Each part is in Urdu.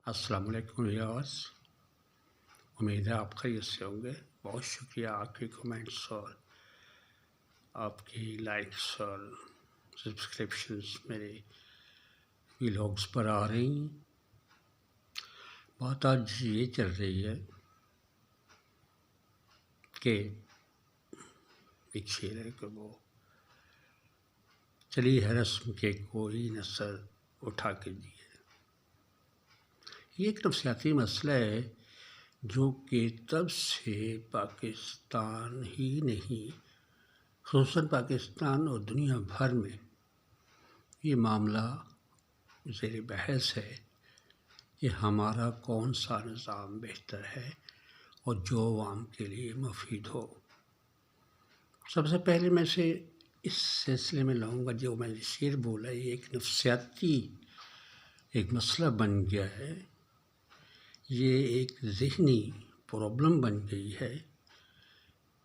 السلام علیکم ویورس، امید ہے آپ خیریت سے ہوں گے۔ بہت شکریہ آپ کے کمنٹس اور آپ کی لائکس اور سبسکرپشنز میرے ویلاگس پر آ رہی ہیں۔ بات آج یہ چل رہی ہے کہ ایک شعر ہے کہ وہ چلی ہے رسم کے کوئی نثر اٹھا کے دیے۔ یہ ایک نفسیاتی مسئلہ ہے جو کہ تب سے پاکستان ہی نہیں، خصوصاً پاکستان اور دنیا بھر میں یہ معاملہ زیر بحث ہے کہ ہمارا کون سا نظام بہتر ہے اور جو عوام کے لیے مفید ہو۔ سب سے پہلے میں سے اس سلسلے میں لاؤں گا جو میں نے شعر بولا، یہ ایک نفسیاتی ایک مسئلہ بن گیا ہے، یہ ایک ذہنی پرابلم بن گئی ہے،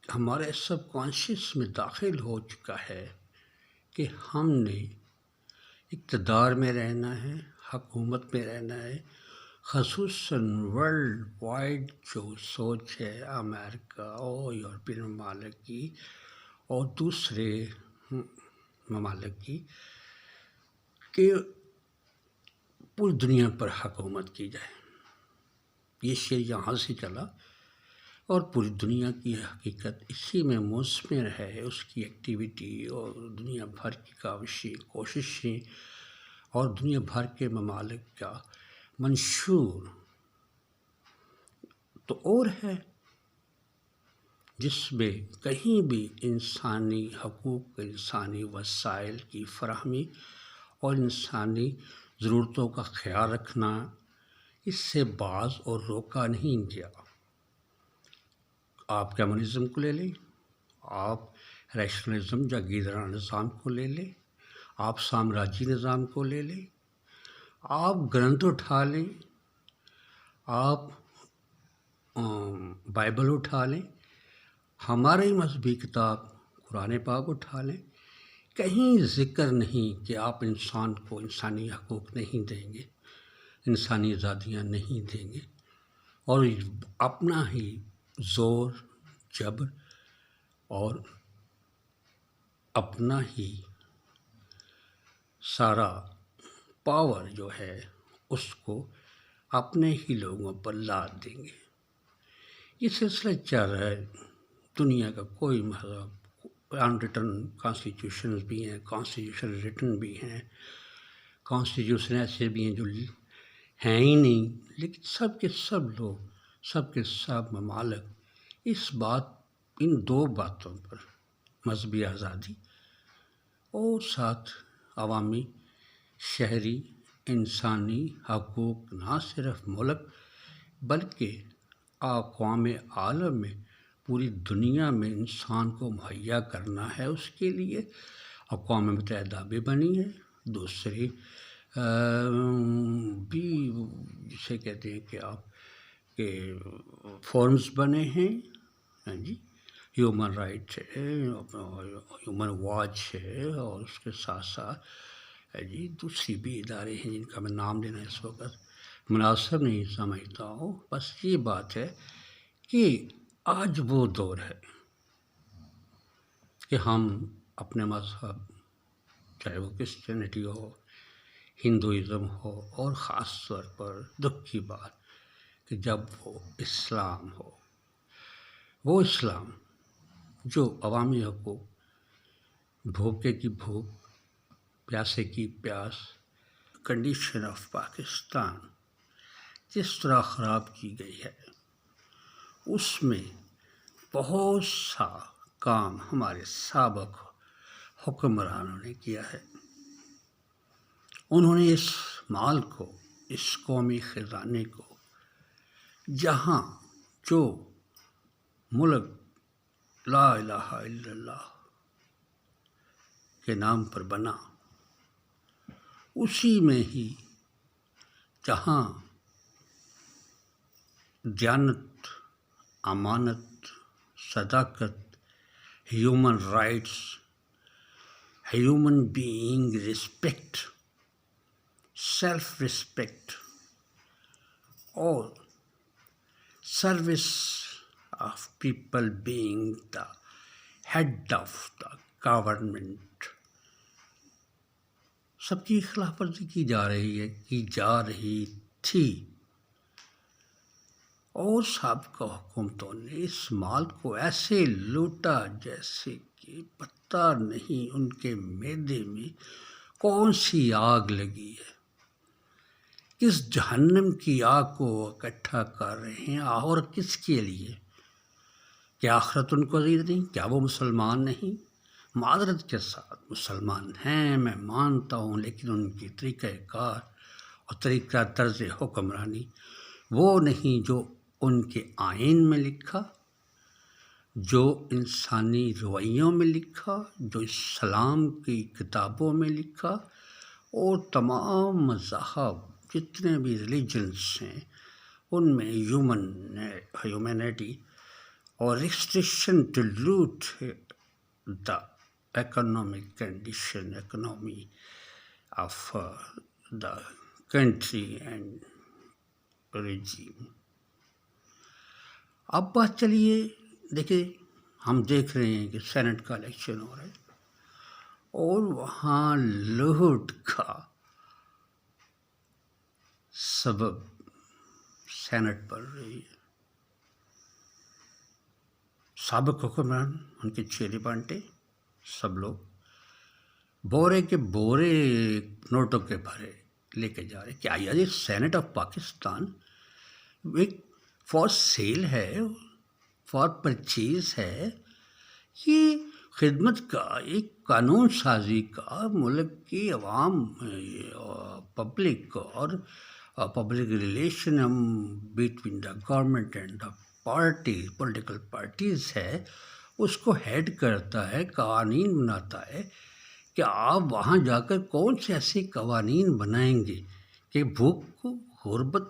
ہمارے سب کانشیس میں داخل ہو چکا ہے کہ ہم نے اقتدار میں رہنا ہے، حکومت میں رہنا ہے، خصوصاً ورلڈ وائڈ جو سوچ ہے امریکہ اور یورپین ممالک کی اور دوسرے ممالک کی کہ پوری دنیا پر حکومت کی جائے۔ یہ شعر یہاں سے چلا اور پوری دنیا کی حقیقت اسی میں مثمر ہے، اس کی ایکٹیویٹی اور دنیا بھر کی کوششیں اور دنیا بھر کے ممالک کا منشور تو اور ہے، جس میں کہیں بھی انسانی حقوق، انسانی وسائل کی فراہمی اور انسانی ضرورتوں کا خیال رکھنا اس سے باز اور روکا نہیں گیا۔ آپ کمیونزم کو لے لیں، آپ ریشنلزم یا گیدرانہ نظام کو لے لیں، آپ سامراجی نظام کو لے لیں، آپ گرنتھ اٹھا لیں، آپ بائبل اٹھا لیں، ہماری مذہبی کتاب قرآن پاک اٹھا لیں، کہیں ذکر نہیں کہ آپ انسان کو انسانی حقوق نہیں دیں گے، انسانی آزادیاں نہیں دیں گے، اور اپنا ہی زور، جبر اور اپنا ہی سارا پاور جو ہے اس کو اپنے ہی لوگوں پر لاد دیں گے۔ یہ سلسلہ چل رہا ہے، دنیا کا کوئی مذہب، انریٹن کانسٹیٹیوشنز بھی ہیں، کانسٹیٹیوشن ریٹن بھی ہیں، کانسٹیٹیوشن ایسے بھی ہیں جو ہیں ہی نہیں، لیکن سب کے سب لوگ، سب کے سب ممالک ان دو باتوں پر، مذہبی آزادی اور ساتھ عوامی شہری انسانی حقوق، نہ صرف ملک بلکہ اقوام عالم میں پوری دنیا میں انسان کو مہیا کرنا ہے۔ اس کے لیے اقوام متحدہ بھی بنی ہے، دوسری بھی جسے کہتے ہیں کہ آپ کے فورمز بنے ہیں، ہاں جی، ہیومن رائٹ ہے، ہیومن واچ ہے، اور اس کے ساتھ ساتھ جی دوسری بھی ادارے ہیں جن کا میں نام لینا اس وقت مناسب نہیں سمجھتا ہوں۔ بس یہ بات ہے کہ آج وہ دور ہے کہ ہم اپنے مذہب، چاہے وہ کرسچینٹی ہو، ہندوازم ہو، اور خاص طور پر دکھ کی بات کہ جب وہ اسلام ہو، وہ اسلام جو عوامی حقوق، بھوکے کی بھوک، پیاسے کی پیاس، کنڈیشن آف پاکستان جس طرح خراب کی گئی ہے، اس میں بہت سا کام ہمارے سابق حکمرانوں نے کیا ہے۔ انہوں نے اس مال کو، اس قومی خزانے کو، جہاں جو ملک لا الہ الا اللہ کے نام پر بنا، اسی میں ہی جہاں دیانت، امانت، صداقت، human rights, human being respect, self respect or service of people being the head of the government. سب کی خلاف ورزی کی جا رہی تھی اور سابقہ حکومتوں نے اس مال کو ایسے لوٹا جیسے کہ پتہ نہیں ان کے معدے میں کون سی آگ لگی ہے، کس جہنم کی آگ کو اکٹھا کر رہے ہیں اور کس کے لیے؟ کیا آخرت ان کو عزیز نہیں؟ کیا وہ مسلمان نہیں؟ معذرت کے ساتھ مسلمان ہیں، میں مانتا ہوں، لیکن ان کی طریقہ کار اور طریقہ طرز حکمرانی وہ نہیں جو ان کے آئین میں لکھا، جو انسانی رویوں میں لکھا، جو اسلام کی کتابوں میں لکھا، اور تمام مذاہب جتنے بھی ریلیجنس ہیں ان میں ہیومینٹی اور ریسٹرکشن ٹو لوٹ دا economic condition, economy of the country and regime. اب بات چلیے، دیکھیں ہم دیکھ رہے ہیں کہ سینٹ کا الیکشن ہو رہا ہے اور وہاں لوٹ کا سبب سینٹ بن رہی ہے. سابق حکمران، ان کے چیلے بانٹے، سب لوگ بورے کے بورے نوٹوں کے بھرے لے کے جا رہے. کیا یہ Senate of Pakistan for sale ہے، فار پرچیز ہے؟ یہ خدمت کا ایک قانون سازی کا ملک کی عوام، پبلک اور public relation between the government and the parties, political parties ہے، اس کو ہیڈ کرتا ہے، قوانین بناتا ہے کہ آپ وہاں جا کر کون سے ایسے قوانین بنائیں گے کہ بھوک، غربت،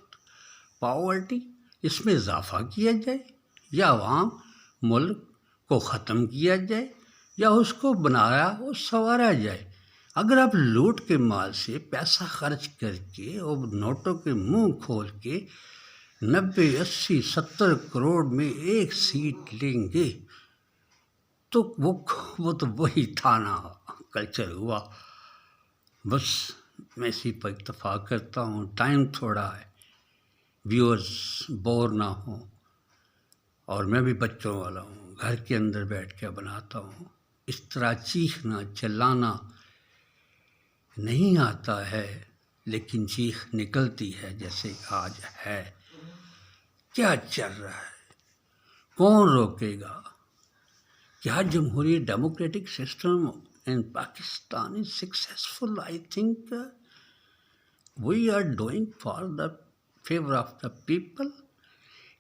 پاورٹی اس میں اضافہ کیا جائے، یا عوام ملک کو ختم کیا جائے، یا اس کو بنایا اور سنوارا جائے. اگر آپ لوٹ کے مال سے پیسہ خرچ کر کے اور نوٹوں کے منہ کھول کے 90، 80، 70 کروڑ میں ایک سیٹ لیں گے تو وہ تو وہی تھانہ کلچر ہوا. بس میں اسی پر اتفاق کرتا ہوں. ٹائم تھوڑا ہے، ویورز بور نہ ہوں، اور میں بھی بچوں والا ہوں، گھر کے اندر بیٹھ کے بناتا ہوں. اس طرح چیخنا چلانا نہیں آتا ہے، لیکن چیخ نکلتی ہے جیسے آج ہے. کیا چل رہا ہے؟ کون روکے گا؟ کیا جمہوری democratic system in Pakistan is successful? I think we are doing for the favor of the people.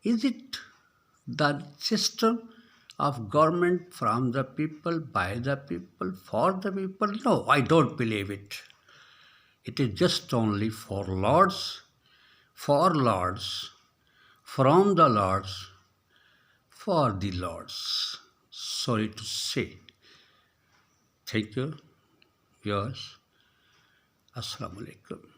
Is it the system of government from the people, by the people, for the people? No, I don't believe it. It is just only for lords, from the lords, for the lords. Sorry to say. Thank you, viewers. Assalamu alaikum.